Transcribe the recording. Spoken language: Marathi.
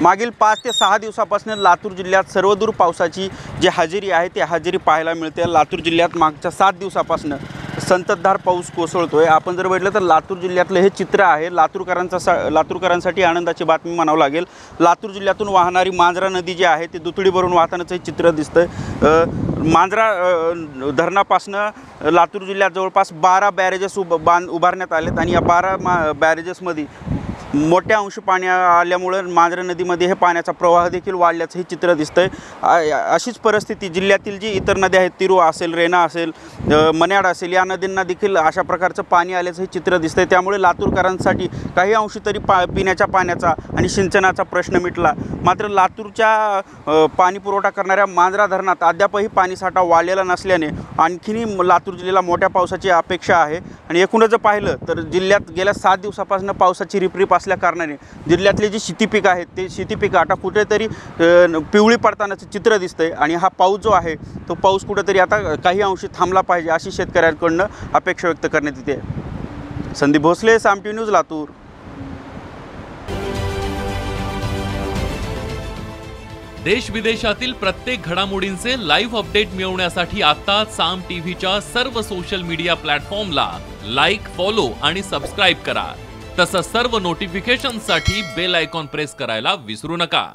मागील 5 ते 6 दिवसापासून लातूर जिल्ह्यात सर्वदूर पावसाची जी हजेरी आहे ती हजेरी पाहायला मिळते। लातूर जिल्ह्यात मागच्या 7 दिवसापासून संततधार पाऊस कोसळतोय। आपण जर बघितलं तर लातूर जिल्ह्यातलं हे चित्र आहे। लातूरकरांसाठी आनंदाची बातमी म्हणावं लागेल। लातूर जिल्ह्यातून वाहणारी मांजरा नदी जी आहे ती दुथडी भरून वाहतानाचं हे चित्र दिसतंय। मांजरा धरणापासून लातूर जिल्ह्यात जवळपास 12 बॅरेजेस उभारण्यात आलेत आणि या 12 बॅरेजेसमध्ये मोठ्या अंशी पाणी आल्यामुळे मांजरा नदीमध्ये हे पाण्याचा प्रवाह देखील वाढल्याचं हे चित्र दिसतंय। अशीच परिस्थिती जिल्ह्यातील जी इतर नद्या आहेत, तिरुवा असेल, रेणा असेल, मन्याड असेल, या नदींना देखील अशा प्रकारचं पाणी आल्याचं हे चित्र दिसतंय। त्यामुळे लातूरकरांसाठी काही अंशी तरी पिण्याच्या पाण्याचा आणि सिंचनाचा प्रश्न मिटला। मात्र लातूरच्या पाणी पुरवठा करणाऱ्या मांजरा धरणात अद्यापही पाणीसाठा वाढलेला नसल्याने आणखीनही लातूर जिल्ह्याला मोठ्या पावसाची अपेक्षा आहे। आणि एकूणच जर पाहिलं तर जिल्ह्यात गेल्या 7 दिवसापासून पावसाची रिपरिप असल्या कारणाने जिल्ह्यातले जे शेतीपीक आहेत ते शेतीपीक आता कुठेतरी पिवळी पडतानाचं चित्र दिसतंय आणि हा पाऊस जो आहे तो पाऊस कुठेतरी आता काही अंशी थांबला पाहिजे अशी शेतकऱ्यांकडून अपेक्षा व्यक्त करण्यात येते। संदीप भोसले, साम टीव्ही न्यूज, लातूर। देश विदेशातील प्रत्येक घडामोडींचे लाईव्ह अपडेट मिळवण्यासाठी आता साम टीव्हीच्या सर्व सोशल मीडिया प्लॅटफॉर्मला लाईक, फॉलो आणि सबस्क्राईब करा। तसंच सर्व नोटिफिकेशनसाठी बेल आयकॉन प्रेस करायला विसरू नका।